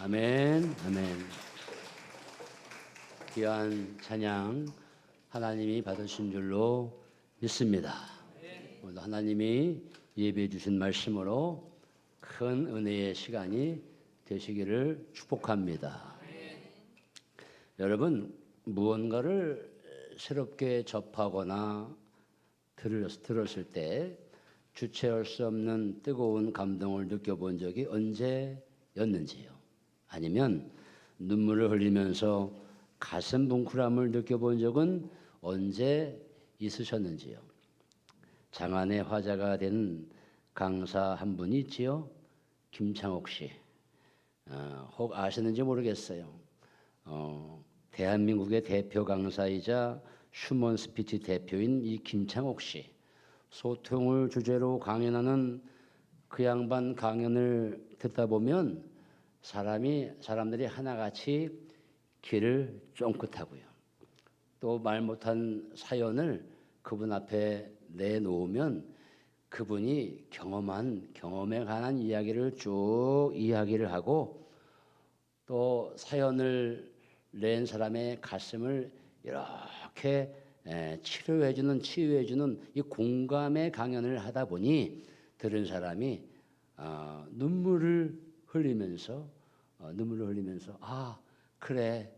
아멘, 아멘. 귀한 찬양 하나님이 받으신 줄로 믿습니다. 오늘 하나님이 예배해 주신 말씀으로 큰 은혜의 시간이 되시기를 축복합니다. 여러분, 무언가를 새롭게 접하거나 들었을 때 주체할 수 없는 뜨거운 감동을 느껴본 적이 언제였는지요? 아니면 눈물을 흘리면서 가슴 뭉클함을 느껴본 적은 언제 있으셨는지요? 장안의 화제가 된 강사 한 분이 있지요. 김창옥 씨. 혹 아시는지 모르겠어요. 대한민국의 대표 강사이자 슈먼 스피치 대표인 이 김창옥 씨. 소통을 주제로 강연하는 그 양반 강연을 듣다 보면 사람들이 하나같이 귀를 쫑긋하고요. 또 말 못한 사연을 그분 앞에 내놓으면 그분이 경험한 경험에 관한 이야기를 쭉 이야기를 하고 또 사연을 낸 사람의 가슴을 이렇게 치유해주는 이 공감의 강연을 하다 보니 들은 사람이 눈물을 흘리면서 아 그래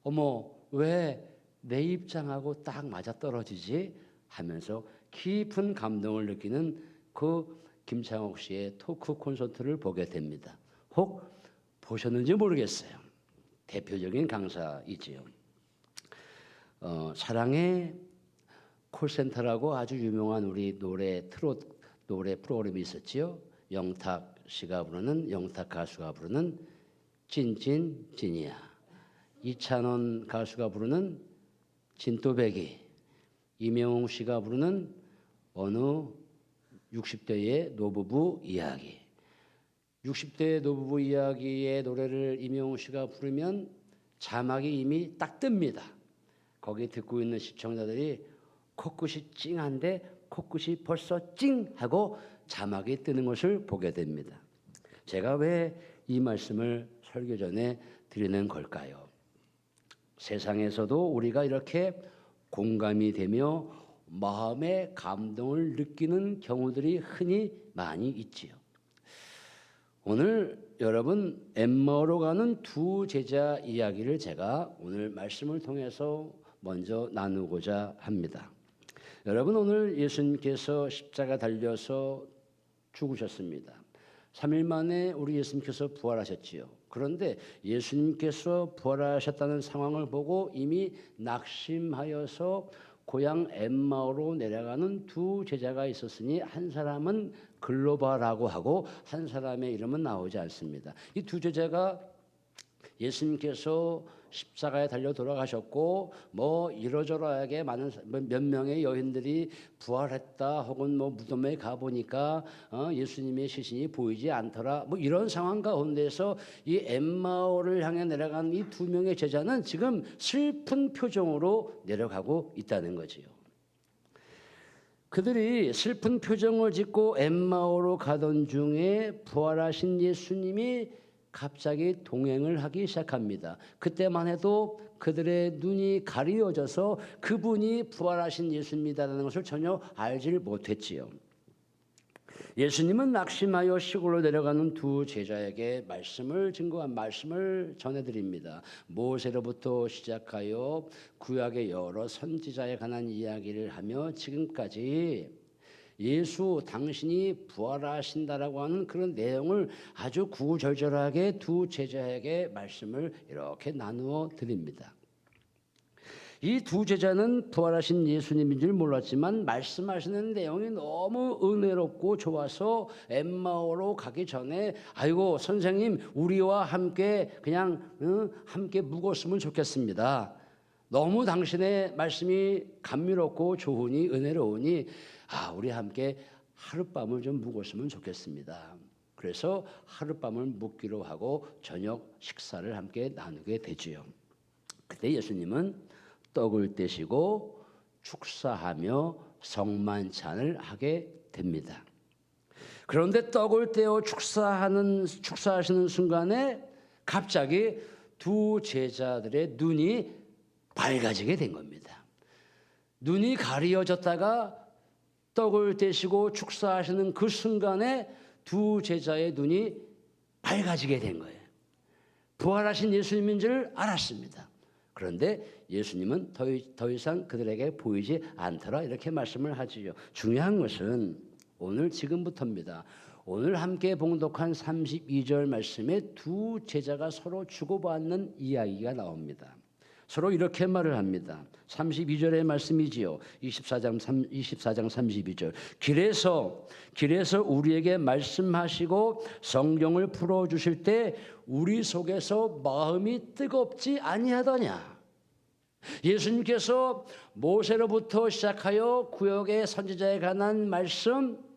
어머 왜 내 입장하고 딱 맞아떨어지지 하면서 깊은 감동을 느끼는 그 김창옥 씨의 토크 콘서트를 보게 됩니다. 혹 보셨는지 모르겠어요. 대표적인 강사이지요. 사랑의 콜센터라고 아주 유명한 우리 트로트 노래 프로그램이 있었지요. 영탁 가수가 부르는 찐찐찐이야. 이찬원 가수가 부르는 진또배기. 이명웅 씨가 부르는 어느 60대의 노부부 이야기. 60대의 노부부 이야기의 노래를 이명웅 씨가 부르면 자막이 이미 딱 뜹니다. 거기 듣고 있는 시청자들이 코끝이 찡한데 코끝이 벌써 찡하고 자막이 뜨는 것을 보게 됩니다. 제가 왜 이 말씀을 설교 전에 드리는 걸까요? 세상에서도 우리가 이렇게 공감이 되며 마음의 감동을 느끼는 경우들이 흔히 많이 있지요. 오늘 여러분 엠마오로 가는 두 제자 이야기를 제가 오늘 말씀을 통해서 먼저 나누고자 합니다. 여러분 오늘 예수님께서 십자가 달려서 죽으셨습니다. 3일 만에 우리 예수님께서 부활하셨지요. 그런데 예수님께서 부활하셨다는 상황을 보고 이미 낙심하여서 고향 엠마오로 내려가는 두 제자가 있었으니 한 사람은 글로바라고 하고 한 사람의 이름은 나오지 않습니다. 이 두 제자가 예수님께서 십자가에 달려 돌아가셨고 뭐 이러저러하게 많은 몇 명의 여인들이 부활했다 혹은 뭐 무덤에 가보니까 예수님의 시신이 보이지 않더라 뭐 이런 상황 가운데서 이 엠마오를 향해 내려간 이 두 명의 제자는 지금 슬픈 표정으로 내려가고 있다는 거지요. 그들이 슬픈 표정을 짓고 엠마오로 가던 중에 부활하신 예수님이 갑자기 동행을 하기 시작합니다. 그때만 해도 그들의 눈이 가리워져서 그분이 부활하신 예수님이라는 것을 전혀 알지 못했지요. 예수님은 낙심하여 시골로 내려가는 두 제자에게 증거한 말씀을 전해드립니다. 모세로부터 시작하여 구약의 여러 선지자에 관한 이야기를 하며 지금까지 예수 당신이 부활하신다라고 하는 그런 내용을 아주 구구절절하게 두 제자에게 말씀을 이렇게 나누어 드립니다. 이 두 제자는 부활하신 예수님인 줄 몰랐지만 말씀하시는 내용이 너무 은혜롭고 좋아서 엠마오로 가기 전에 아이고 선생님 우리와 함께 그냥 함께 묵었으면 좋겠습니다. 너무 당신의 말씀이 감미롭고 좋으니 은혜로우니 우리 함께 하룻밤을 좀 묵었으면 좋겠습니다. 그래서 하룻밤을 묵기로 하고 저녁 식사를 함께 나누게 되지요. 그때 예수님은 떡을 떼시고 축사하며 성만찬을 하게 됩니다. 그런데 떡을 떼어 축사하시는 순간에 갑자기 두 제자들의 눈이 밝아지게 된 겁니다. 눈이 가리어졌다가 떡을 떼시고 축사하시는 그 순간에 두 제자의 눈이 밝아지게 된 거예요. 부활하신 예수님인 줄 알았습니다. 그런데 예수님은 더 이상 그들에게 보이지 않더라 이렇게 말씀을 하지요. 중요한 것은 오늘 지금부터입니다. 오늘 함께 봉독한 32절 말씀에 두 제자가 서로 주고받는 이야기가 나옵니다. 서로 이렇게 말을 합니다. 32절의 말씀이지요. 24장 32절. 길에서 우리에게 말씀하시고 성경을 풀어주실 때 우리 속에서 마음이 뜨겁지 아니하더냐. 예수님께서 모세로부터 시작하여 구약의 선지자에 관한 말씀,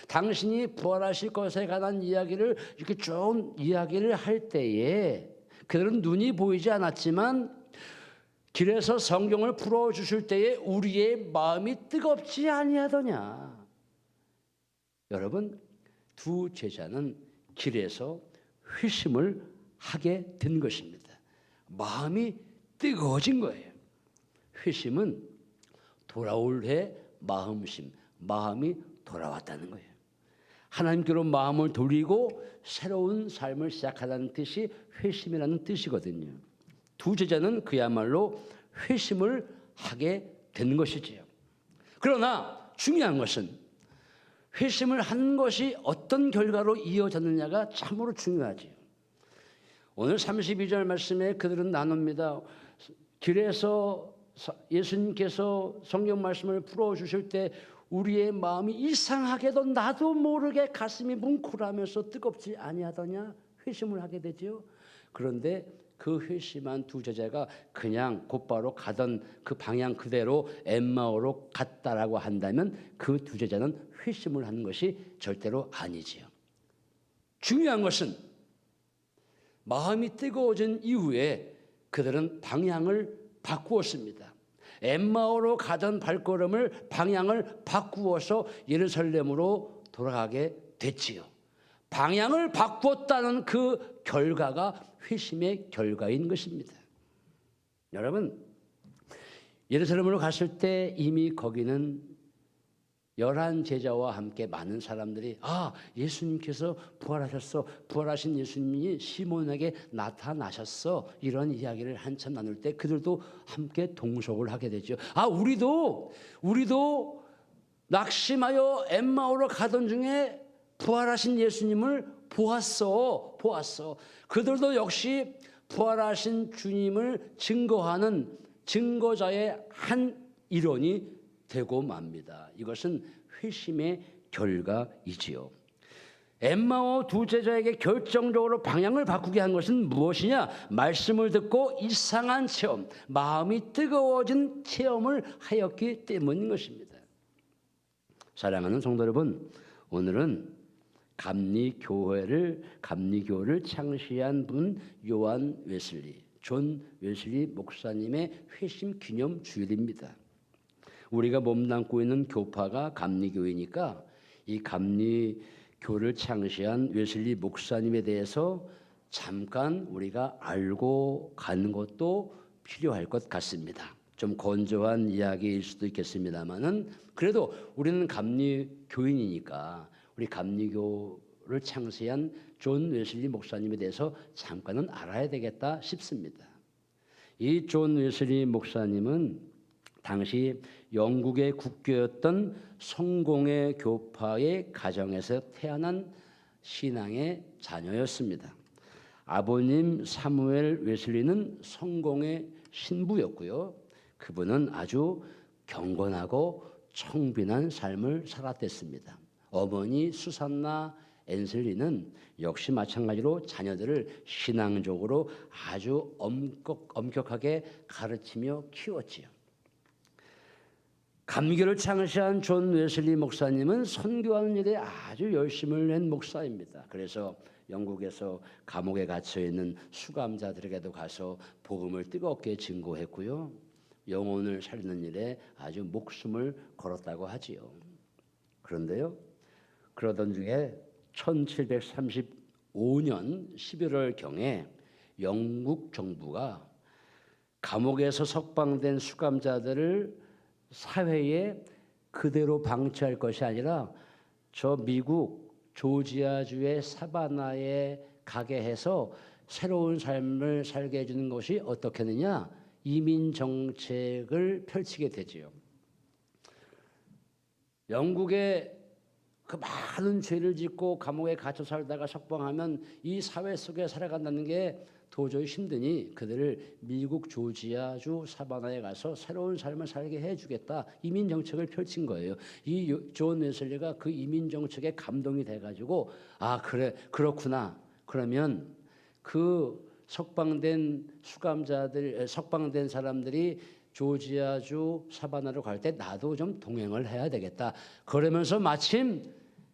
당신이 부활하실 것에 관한 이야기를 이렇게 쭉 이야기를 할 때에 그들은 눈이 보이지 않았지만 길에서 성경을 풀어주실 때에 우리의 마음이 뜨겁지 아니하더냐. 여러분, 두 제자는 길에서 회심을 하게 된 것입니다. 마음이 뜨거워진 거예요. 회심은 돌아올 해 마음심, 마음이 돌아왔다는 거예요. 하나님께로 마음을 돌리고 새로운 삶을 시작하라는 뜻이 회심이라는 뜻이거든요. 두 제자는 그야말로 회심을 하게 된 것이지요. 그러나 중요한 것은 회심을 한 것이 어떤 결과로 이어졌느냐가 참으로 중요하지요. 오늘 32절 말씀에 그들은 나눕니다. 길에서 예수님께서 성경 말씀을 풀어주실 때 우리의 마음이 이상하게도 나도 모르게 가슴이 뭉클하면서 뜨겁지 아니하더냐 회심을 하게 되죠. 그런데 그 회심한 두 제자가 그냥 곧바로 가던 그 방향 그대로 엠마오로 갔다라고 한다면 그 두 제자는 회심을 한 것이 절대로 아니지요. 중요한 것은 마음이 뜨거워진 이후에 그들은 방향을 바꾸었습니다. 엠마오로 가던 발걸음을 방향을 바꾸어서 예루살렘으로 돌아가게 됐지요. 방향을 바꾸었다는 그 결과가 회심의 결과인 것입니다. 여러분, 예루살렘으로 갔을 때 이미 거기는 11제자와 함께 많은 사람들이 예수님께서 부활하셨어. 부활하신 예수님이 시몬에게 나타나셨어. 이런 이야기를 한참 나눌 때 그들도 함께 동석을 하게 되죠. 우리도 낙심하여 엠마오로 가던 중에 부활하신 예수님을 보았어. 그들도 역시 부활하신 주님을 증거하는 증거자의 한 일원이 되고 맙니다. 이것은 회심의 결과이지요. 엠마오 두 제자에게 결정적으로 방향을 바꾸게 한 것은 무엇이냐? 말씀을 듣고 이상한 체험, 마음이 뜨거워진 체험을 하였기 때문인 것입니다. 사랑하는 성도 여러분, 오늘은 감리교를 창시한 분 요한 웨슬리, 존 웨슬리 목사님의 회심 기념 주일입니다. 우리가 몸담고 있는 교파가 감리교이니까 이 감리교를 창시한 웨슬리 목사님에 대해서 잠깐 우리가 알고 가는 것도 필요할 것 같습니다. 좀 건조한 이야기일 수도 있겠습니다만은 그래도 우리는 감리교인이니까 우리 감리교를 창시한 존 웨슬리 목사님에 대해서 잠깐은 알아야 되겠다 싶습니다. 이 존 웨슬리 목사님은 당시 영국의 국교였던 성공회 교파의 가정에서 태어난 신앙의 자녀였습니다. 아버님 사무엘 웨슬리는 성공회 신부였고요. 그분은 아주 경건하고 청빈한 삶을 살았댔습니다. 어머니 수산나 앤슬리는 역시 마찬가지로 자녀들을 신앙적으로 아주 엄격하게 가르치며 키웠지요. 감리교를 창시한 존 웨슬리 목사님은 선교하는 일에 아주 열심을 낸 목사입니다. 그래서 영국에서 감옥에 갇혀있는 수감자들에게도 가서 복음을 뜨겁게 증거했고요. 영혼을 살리는 일에 아주 목숨을 걸었다고 하지요. 그런데요, 그러던 중에 1735년 11월경에 영국 정부가 감옥에서 석방된 수감자들을 사회에 그대로 방치할 것이 아니라 저 미국 조지아주의 사바나에 가게 해서 새로운 삶을 살게 해주는 것이 어떻게 하느냐? 이민 정책을 펼치게 되지요. 영국의 그 많은 죄를 짓고 감옥에 갇혀 살다가 석방하면 이 사회 속에 살아간다는 게 도저히 힘드니 그들을 미국 조지아주 사바나에 가서 새로운 삶을 살게 해주겠다. 이민 정책을 펼친 거예요. 이 존 웨슬리가 그 이민 정책에 감동이 돼가지고 아 그래 그렇구나. 그러면 그 석방된 수감자들, 석방된 사람들이 조지아주 사바나로 갈 때 나도 좀 동행을 해야 되겠다. 그러면서 마침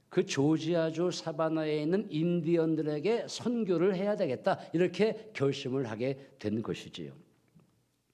그 조지아주 사바나에 있는 인디언들에게 선교를 해야 되겠다. 이렇게 결심을 하게 된 것이지요.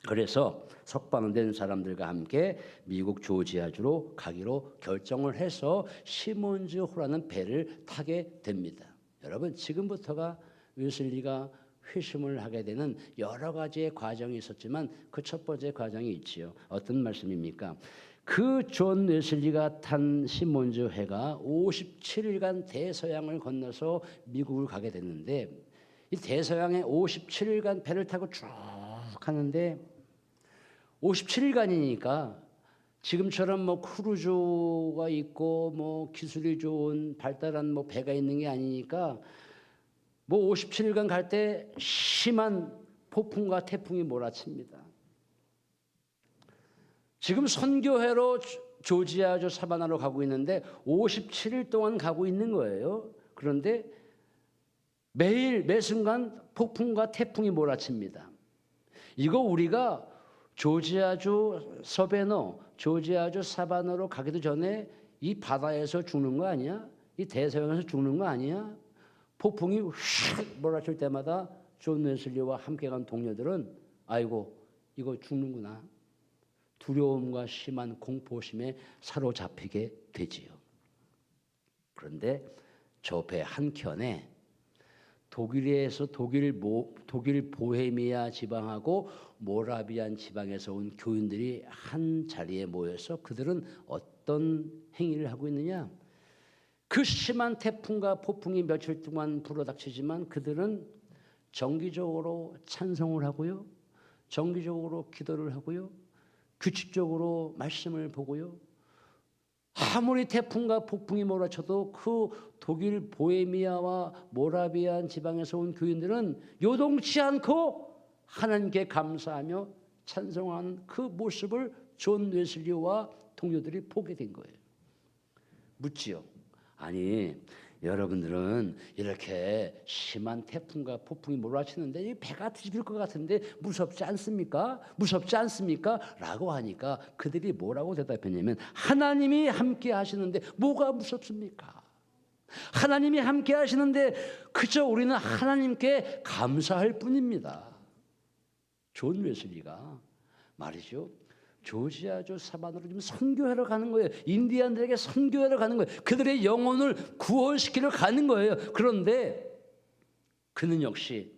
그래서 석방된 사람들과 함께 미국 조지아주로 가기로 결정을 해서 시몬즈 호라는 배를 타게 됩니다. 여러분 지금부터가 웨슬리가 회심을 하게 되는 여러 가지의 과정이 있었지만 그 첫 번째 과정이 있지요. 어떤 말씀입니까? 그 존 웨슬리가 탄 시몬즈 회가 57일간 대서양을 건너서 미국을 가게 됐는데 이 대서양에 57일간 배를 타고 쭉 가는데 57일간이니까 지금처럼 뭐 크루즈가 있고 뭐 기술이 좋은 발달한 뭐 배가 있는 게 아니니까 뭐 57일간 갈 때 심한 폭풍과 태풍이 몰아칩니다. 지금 선교회로 조지아주 사바나로 가고 있는데 57일 동안 가고 있는 거예요. 그런데 매일 매 순간 폭풍과 태풍이 몰아칩니다. 이거 우리가 조지아주 서베너, 조지아주 사바나로 가기도 전에 이 바다에서 죽는 거 아니야? 이 대서양에서 죽는 거 아니야? 폭풍이 휙 몰아칠 때마다 존 웨슬리와 함께 간 동료들은 아이고 이거 죽는구나. 두려움과 심한 공포심에 사로잡히게 되지요. 그런데 저 배 한켠에 독일에서 독일 보헤미아 지방하고 모라비안 지방에서 온 교인들이 한 자리에 모여서 그들은 어떤 행위를 하고 있느냐? 그 심한 태풍과 폭풍이 며칠 동안 불어닥치지만 그들은 정기적으로 찬송을 하고요. 정기적으로 기도를 하고요. 규칙적으로 말씀을 보고요. 아무리 태풍과 폭풍이 몰아쳐도 그 독일 보헤미아와 모라비안 지방에서 온 교인들은 요동치 않고 하나님께 감사하며 찬송하는 그 모습을 존 웨슬리와 동료들이 보게 된 거예요. 묻지요. 아니 여러분들은 이렇게 심한 태풍과 폭풍이 몰아치는데 이 배가 뒤집힐 것 같은데 무섭지 않습니까? 무섭지 않습니까? 라고 하니까 그들이 뭐라고 대답했냐면 하나님이 함께 하시는데 뭐가 무섭습니까? 하나님이 함께 하시는데 그저 우리는 하나님께 감사할 뿐입니다. 존 웨슬리가 말이죠. 조지아주 사바나로 지금 선교하러 가는 거예요. 인디안들에게 선교하러 가는 거예요. 그들의 영혼을 구원시키러 가는 거예요. 그런데 그는 역시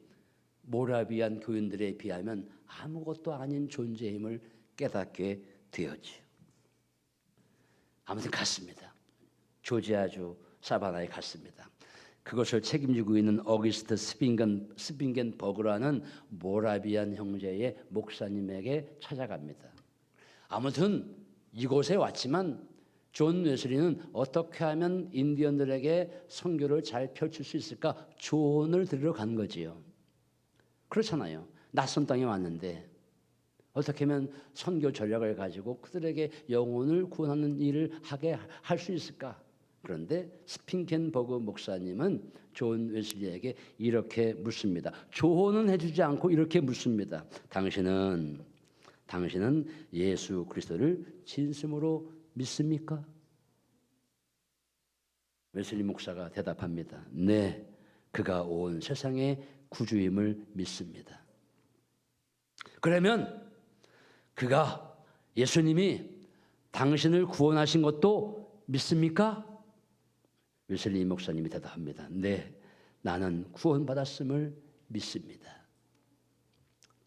모라비안 교인들에 비하면 아무것도 아닌 존재임을 깨닫게 되었지요. 아무튼 갔습니다. 조지아주 사바나에 갔습니다. 그것을 책임지고 있는 어기스트 스빙겐 버그라는 모라비안 형제의 목사님에게 찾아갑니다. 아무튼 이곳에 왔지만 존 웨슬리는 어떻게 하면 인디언들에게 선교를 잘 펼칠 수 있을까 조언을 들으러 간 거지요. 그렇잖아요. 낯선 땅에 왔는데 어떻게 하면 선교 전략을 가지고 그들에게 영혼을 구원하는 일을 하게 할 수 있을까? 그런데 스핑켄버그 목사님은 존 웨슬리에게 이렇게 묻습니다. 조언은 해주지 않고 이렇게 묻습니다. 당신은 예수 그리스도를 진심으로 믿습니까? 웨슬리 목사가 대답합니다. 네, 그가 온 세상의 구주임을 믿습니다. 그러면 그가 예수님이 당신을 구원하신 것도 믿습니까? 웨슬리 목사님이 대답합니다. 네, 나는 구원받았음을 믿습니다.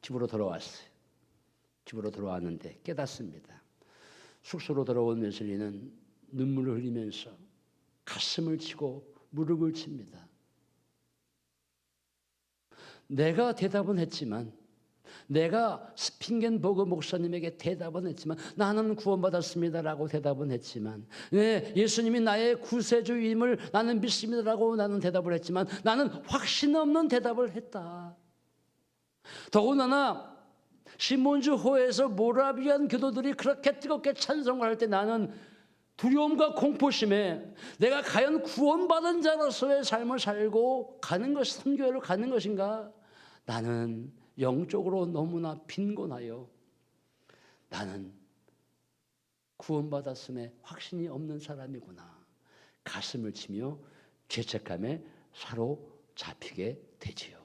집으로 돌아왔어요. 집으로 돌아왔는데 깨닫습니다. 숙소로 돌아온 웨슬리는 눈물을 흘리면서 가슴을 치고 무릎을 칩니다. 내가 대답은 했지만, 내가 스핑겐버그 목사님에게 대답은 했지만, 나는 구원받았습니다라고 대답은 했지만, 네, 예수님이 나의 구세주임을 나는 믿습니다라고 나는 대답을 했지만, 나는 확신 없는 대답을 했다. 더군다나 시몬주 호에서 모라비안 교도들이 그렇게 뜨겁게 찬송을 할 때 나는 두려움과 공포심에 내가 과연 구원받은 자로서의 삶을 살고 가는 것, 선교회로 가는 것인가? 나는 영적으로 너무나 빈곤하여 나는 구원받았음에 확신이 없는 사람이구나. 가슴을 치며 죄책감에 사로잡히게 되지요.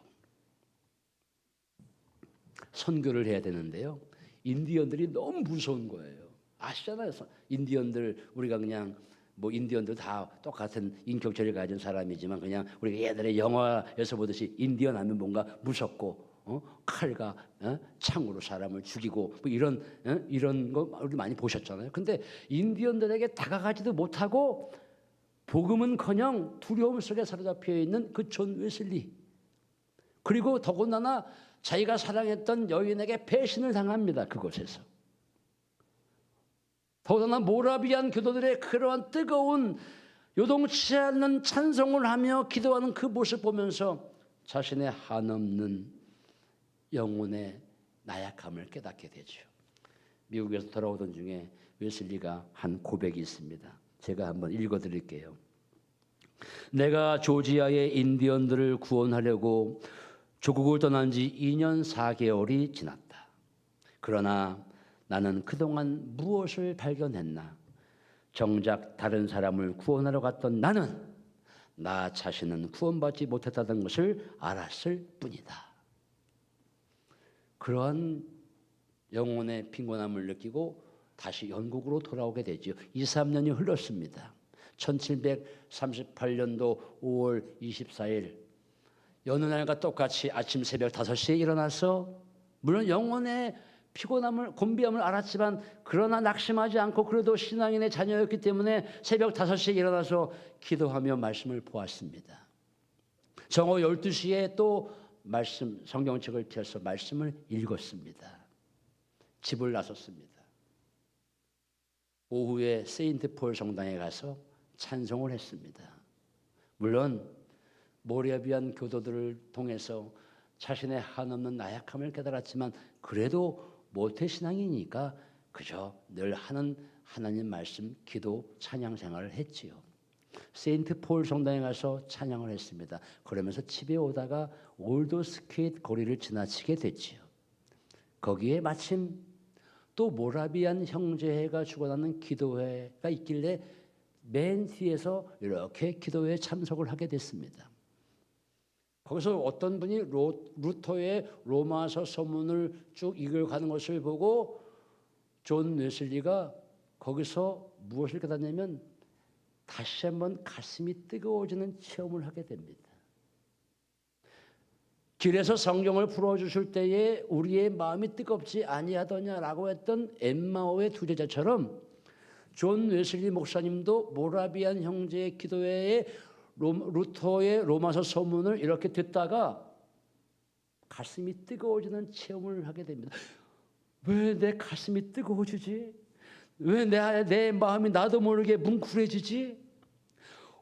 선교를 해야 되는데요, 인디언들이 너무 무서운 거예요. 아시잖아요. 인디언들, 우리가 그냥 뭐 인디언들 다 똑같은 인격체를 가진 사람이지만 그냥 우리가 옛날에 영화에서 보듯이 인디언 하면 뭔가 무섭고 칼과 창으로 사람을 죽이고 뭐 이런 거 우리 많이 보셨잖아요. 근데 인디언들에게 다가가지도 못하고 복음은커녕 두려움 속에 사로잡혀 있는 그 존 웨슬리, 그리고 더군다나 자기가 사랑했던 여인에게 배신을 당합니다. 그곳에서. 더군다나 모라비안 교도들의 그러한 뜨거운 요동치 않는 찬송을 하며 기도하는 그 모습 보면서 자신의 한없는 영혼의 나약함을 깨닫게 되죠. 미국에서 돌아오던 중에 웨슬리가 한 고백이 있습니다. 제가 한번 읽어드릴게요. 내가 조지아의 인디언들을 구원하려고 조국을 떠난 지 2년 4개월이 지났다. 그러나 나는 그동안 무엇을 발견했나? 정작 다른 사람을 구원하러 갔던 나는 나 자신은 구원받지 못했다는 것을 알았을 뿐이다. 그러한 영혼의 빈곤함을 느끼고 다시 영국으로 돌아오게 되죠. 2, 3년이 흘렀습니다. 1738년도 5월 24일 여느 날과 똑같이 아침 새벽 5시에 일어나서, 물론 영혼의 피곤함을, 곤비함을 알았지만 그러나 낙심하지 않고 그래도 신앙인의 자녀였기 때문에 새벽 5시에 일어나서 기도하며 말씀을 보았습니다. 정오 12시에 또 말씀, 성경책을 펴서 말씀을 읽었습니다. 집을 나섰습니다. 오후에 세인트 폴 성당에 가서 찬송을 했습니다. 물론 모라비안 교도들을 통해서 자신의 한없는 나약함을 깨달았지만 그래도 모태신앙이니까 그저 늘 하는 하나님 말씀, 기도, 찬양 생활을 했지요. 세인트 폴 성당에 가서 찬양을 했습니다. 그러면서 집에 오다가 올드 스케이트 거리를 지나치게 됐지요. 거기에 마침 또 모라비안 형제회가 주관하는 기도회가 있길래 맨 뒤에서 이렇게 기도회에 참석을 하게 됐습니다. 거기서 어떤 분이 루터의 로마서 서문을 쭉 읽어가는 것을 보고 존 웨슬리가 거기서 무엇을 깨닫냐면 다시 한번 가슴이 뜨거워지는 체험을 하게 됩니다. 길에서 성경을 풀어주실 때에 우리의 마음이 뜨겁지 아니하더냐라고 했던 엠마오의 두 제자처럼 존 웨슬리 목사님도 모라비안 형제의 기도회에 루터의 로마서 서문을 이렇게 듣다가 가슴이 뜨거워지는 체험을 하게 됩니다. 왜 내 가슴이 뜨거워지지? 왜 내 마음이 나도 모르게 뭉클해지지?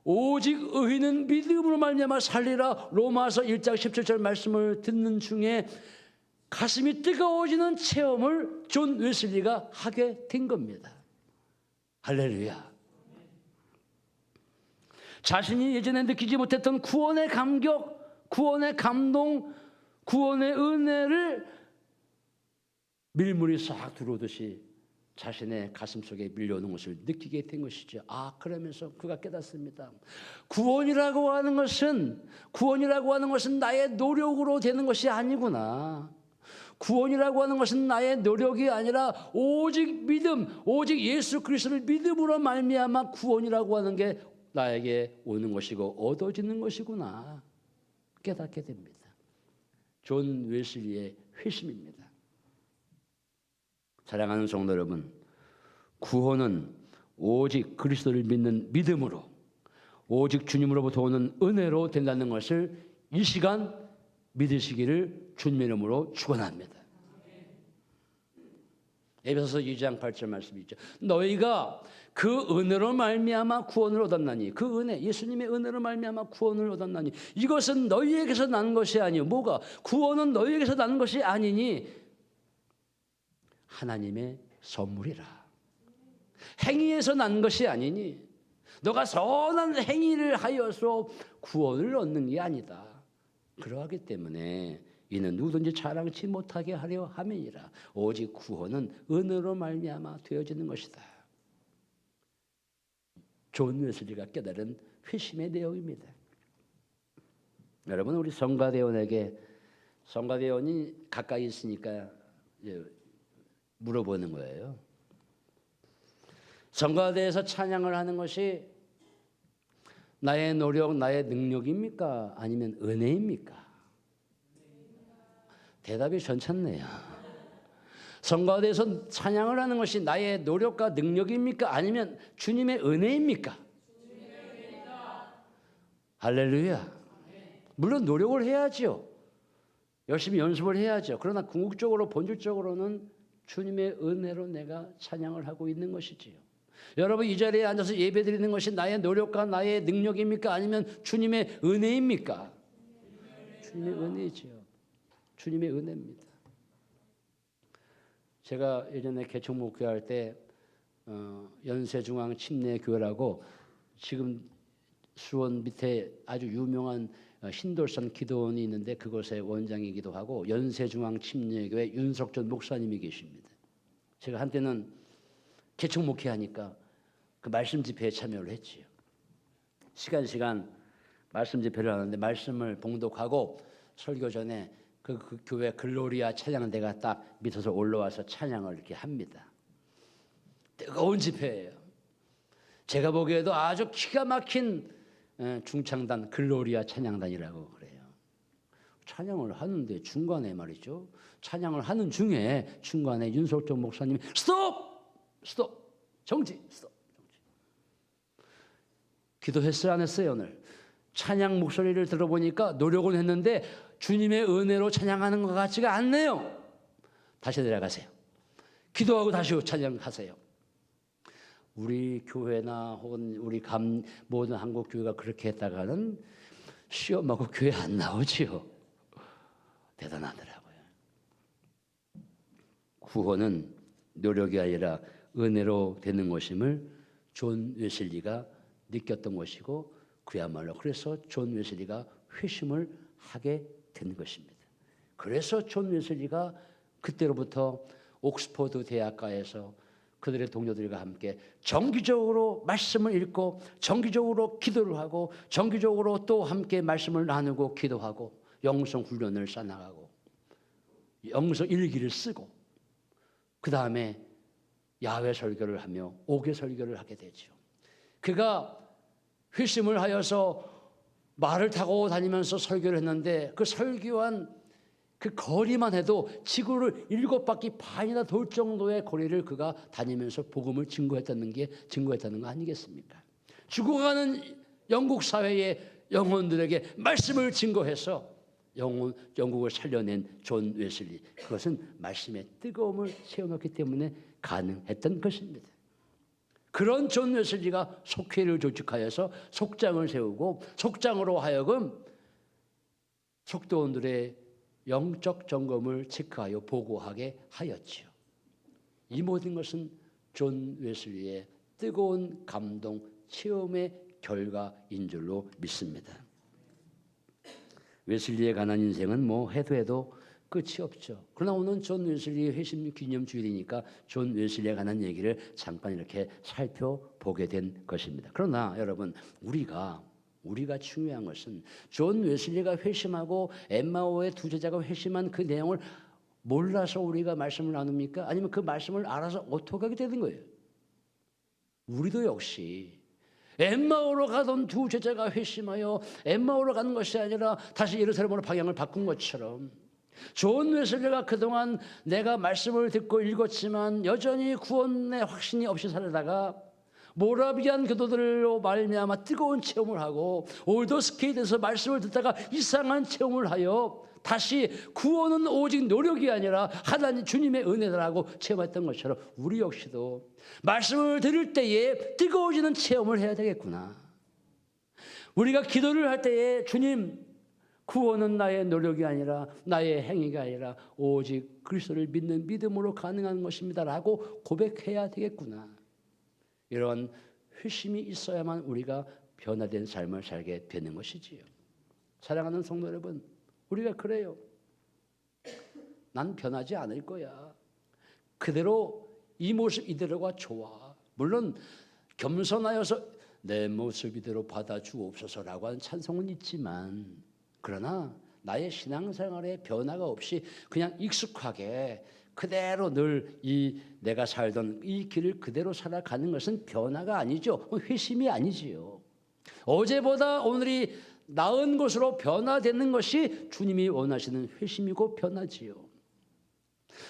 오직 의인은 믿음으로 말미암아 살리라, 로마서 1장 17절 말씀을 듣는 중에 가슴이 뜨거워지는 체험을 존 웨슬리가 하게 된 겁니다. 할렐루야. 자신이 예전에 느끼지 못했던 구원의 감격, 구원의 감동, 구원의 은혜를 밀물이 싹 들어오듯이 자신의 가슴 속에 밀려오는 것을 느끼게 된 것이죠. 그러면서 그가 깨닫습니다. 구원이라고 하는 것은 나의 노력으로 되는 것이 아니구나. 구원이라고 하는 것은 나의 노력이 아니라 오직 믿음, 오직 예수 그리스도를 믿음으로 말미암아 구원이라고 하는 게 나에게 오는 것이고 얻어지는 것이구나 깨닫게 됩니다. 존 웨슬리의 회심입니다. 사랑하는 성도 여러분, 구원은 오직 그리스도를 믿는 믿음으로, 오직 주님으로부터 오는 은혜로 된다는 것을 이 시간 믿으시기를 주님의 이름으로 축원합니다. 에베소서 2장 8절 말씀이 있죠. 너희가 그 은혜로 말미암아 구원을 얻었나니, 그 은혜, 예수님의 은혜로 말미암아 구원을 얻었나니, 이것은 너희에게서 난 것이 아니요. 뭐가? 구원은 너희에게서 난 것이 아니니 하나님의 선물이라. 행위에서 난 것이 아니니, 너가 선한 행위를 하여서 구원을 얻는 게 아니다. 그러하기 때문에 이는 누구든지 자랑치 못하게 하려 함이니라. 오직 구원은 은혜로 말미암아 되어지는 것이다. 존 웨슬리가 깨달은 회심의 내용입니다. 여러분, 우리 성가대원에게, 성가대원이 가까이 있으니까 물어보는 거예요. 성가대에서 찬양을 하는 것이 나의 노력, 나의 능력입니까? 아니면 은혜입니까? 대답이 괜찮네요. 성가대에서 찬양을 하는 것이 나의 노력과 능력입니까? 아니면 주님의 은혜입니까? 할렐루야. 물론 노력을 해야죠. 열심히 연습을 해야죠. 그러나 궁극적으로, 본질적으로는 주님의 은혜로 내가 찬양을 하고 있는 것이지요. 여러분, 이 자리에 앉아서 예배드리는 것이 나의 노력과 나의 능력입니까? 아니면 주님의 은혜입니까? 주님의 은혜지요. 주님의 은혜입니다. 제가 예전에 개척 목회할 때 연세중앙 침례교회라고, 지금 수원 밑에 아주 유명한 신돌산 기도원이 있는데 그곳의 원장이기도 하고 연세중앙 침례교회 윤석전 목사님이 계십니다. 제가 한때는 개척 목회하니까 그 말씀 집회에 참여를 했지요. 시간 말씀 집회를 하는데 말씀을 봉독하고 설교 전에 그 교회 글로리아 찬양대가 딱 밑에서 올라와서 찬양을 이렇게 합니다. 뜨거운 집회예요. 제가 보기에도 아주 기가 막힌 중창단 글로리아 찬양단이라고 그래요. 찬양을 하는데 중간에 말이죠. 찬양을 하는 중에 중간에 윤석정 목사님이 스톱! 정지! 기도했어요, 안 했어요? 오늘 찬양 목소리를 들어보니까 노력은 했는데 주님의 은혜로 찬양하는 것 같지가 않네요. 다시 내려가세요. 기도하고 다시 찬양하세요. 우리 교회나 혹은 우리 모든 한국 교회가 그렇게 했다가는 시험하고 교회 안 나오지요. 대단하더라고요. 구원은 노력이 아니라 은혜로 되는 것임을 존 웨슬리가 느꼈던 것이고, 그야말로 그래서 존 웨슬리가 회심을 하게 된 것입니다. 그래서 존 웨슬리가 그때로부터 옥스퍼드 대학가에서 그들의 동료들과 함께 정기적으로 말씀을 읽고 정기적으로 기도를 하고 정기적으로 또 함께 말씀을 나누고 기도하고 영성 훈련을 쌓아나가고 영성 일기를 쓰고 그 다음에 야외 설교를 하며 옥외 설교를 하게 되죠. 그가 회심을 하여서 말을 타고 다니면서 설교를 했는데 그 설교한 그 거리만 해도 지구를 7바퀴 반이나 돌 정도의 거리를 그가 다니면서 복음을 증거했다는 거 아니겠습니까? 죽어가는 영국 사회의 영혼들에게 말씀을 증거해서 영국을 살려낸 존 웨슬리, 그것은 말씀의 뜨거움을 세워놓기 때문에 가능했던 것입니다. 그런 존 웨슬리가 속회를 조직하여서 속장을 세우고 속장으로 하여금 속도원들의 영적 점검을 체크하여 보고하게 하였지요. 이 모든 것은 존 웨슬리의 뜨거운 감동 체험의 결과인 줄로 믿습니다. 웨슬리에 관한 인생은 뭐 해도 끝이 없죠. 그러나 오늘 존 웨슬리의 회심 기념 주일이니까 존 웨슬리에 관한 얘기를 잠깐 이렇게 살펴보게 된 것입니다. 그러나 여러분, 우리가 중요한 것은 존 웨슬리가 회심하고 엠마오의 두 제자가 회심한 그 내용을 몰라서 우리가 말씀을 나눕니까? 아니면 그 말씀을 알아서 어떻게 하게 되는 거예요? 우리도 역시 엠마오로 가던 두 제자가 회심하여 엠마오로 가는 것이 아니라 다시 예루살렘으로 방향을 바꾼 것처럼 존 웨슬리가 그동안 내가 말씀을 듣고 읽었지만 여전히 구원의 확신이 없이 살다가 모라비안 교도들로 말미암아 뜨거운 체험을 하고 올더스케이트에서 말씀을 듣다가 이상한 체험을 하여 다시 구원은 오직 노력이 아니라 하나님 주님의 은혜라고 체험했던 것처럼 우리 역시도 말씀을 들을 때에 뜨거워지는 체험을 해야 되겠구나. 우리가 기도를 할 때에 주님, 구원은 나의 노력이 아니라 나의 행위가 아니라 오직 그리스도를 믿는 믿음으로 가능한 것입니다라고 고백해야 되겠구나. 이런 회심이 있어야만 우리가 변화된 삶을 살게 되는 것이지요. 사랑하는 성도 여러분, 우리가 그래요. 난 변하지 않을 거야. 그대로 이 모습 이대로가 좋아. 물론 겸손하여서 내 모습 이대로 받아주옵소서라고 하는 찬송은 있지만, 그러나 나의 신앙생활에 변화가 없이 그냥 익숙하게 그대로 늘 내가 살던 이 길을 그대로 살아가는 것은 변화가 아니죠. 회심이 아니지요. 어제보다 오늘이 나은 것으로 변화되는 것이 주님이 원하시는 회심이고 변화지요.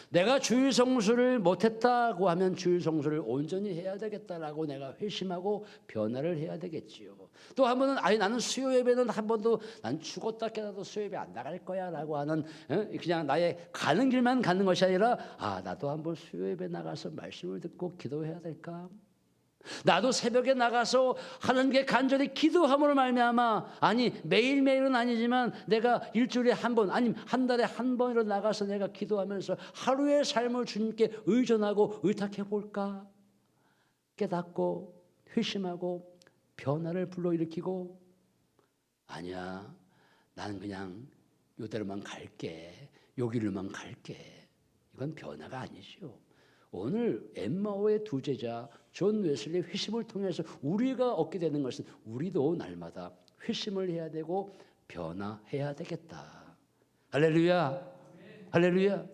내가 주일 성수를 못했다고 하면 주일 성수를 온전히 해야 되겠다라고 내가 회심하고 변화를 해야 되겠지요. 또 한 번은 나는 수요 예배는 한 번도 난 죽었다 깨어나도 수요 예배 안 나갈 거야라고 하는 그냥 나의 가는 길만 가는 것이 아니라 나도 한번 수요 예배 나가서 말씀을 듣고 기도해야 될까? 나도 새벽에 나가서 하나님께 간절히 기도함으로 말미암아 매일매일은 아니지만 내가 일주일에 한 번 아니면 한 달에 한 번이라도 나가서 내가 기도하면서 하루의 삶을 주님께 의존하고 의탁해 볼까? 깨닫고 회심하고 변화를 불러일으키고 아니야, 나는 그냥 요대로만 갈게, 요 길로만 갈게. 이건 변화가 아니죠. 오늘 엠마오의 두 제자 존 웨슬리의 회심을 통해서 우리가 얻게 되는 것은 우리도 날마다 회심을 해야 되고 변화해야 되겠다. 할렐루야. 할렐루야.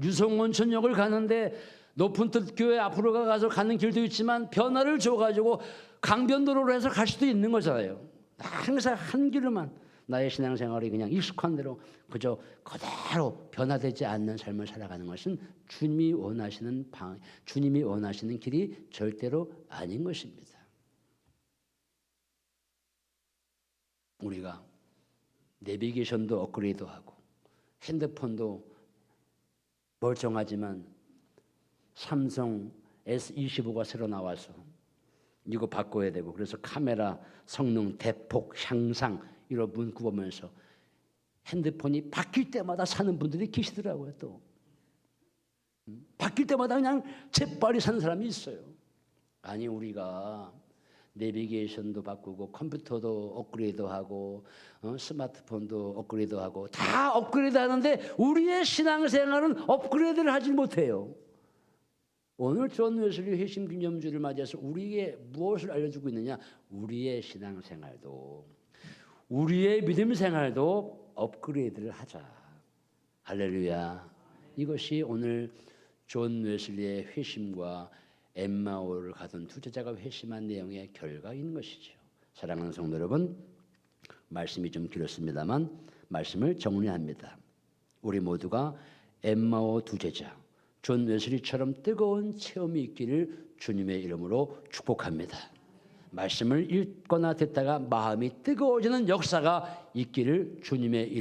유성온천역을 가는데 높은 뜻 교회 앞으로 가서 가는 길도 있지만 변화를 줘가지고 강변도로로 해서 갈 수도 있는 거잖아요. 항상 한 길로만 나의 신앙생활이 그냥 익숙한 대로 그저 그대로 변화되지 않는 삶을 살아가는 것은 주님이 원하시는 주님이 원하시는 길이 절대로 아닌 것입니다. 우리가 내비게이션도 업그레이드하고 핸드폰도 멀쩡하지만 삼성 S25가 새로 나와서 이거 바꿔야 되고 그래서 카메라 성능 대폭 향상 이런 문구 보면서 핸드폰이 바뀔 때마다 사는 분들이 계시더라고요. 또 바뀔 때마다 그냥 재빨리 사는 사람이 있어요. 아니 우리가 내비게이션도 바꾸고 컴퓨터도 업그레이드하고 스마트폰도 업그레이드하고 다 업그레이드하는데 우리의 신앙생활은 업그레이드를 하지 못해요. 오늘 존 웨슬리 회심 기념주를 맞이해서 우리에게 무엇을 알려주고 있느냐? 우리의 신앙생활도 우리의 믿음 생활도 업그레이드를 하자. 할렐루야. 이것이 오늘 존 웨슬리의 회심과 엠마오를 가던 두 제자가 회심한 내용의 결과인 것이죠. 사랑하는 성도 여러분, 말씀이 좀 길었습니다만 말씀을 정리합니다. 우리 모두가 엠마오 두 제자 존 웨슬리처럼 뜨거운 체험이 있기를 주님의 이름으로 축복합니다. 말씀을 읽거나 듣다가 마음이 뜨거워지는 역사가 있기를 주님의 이름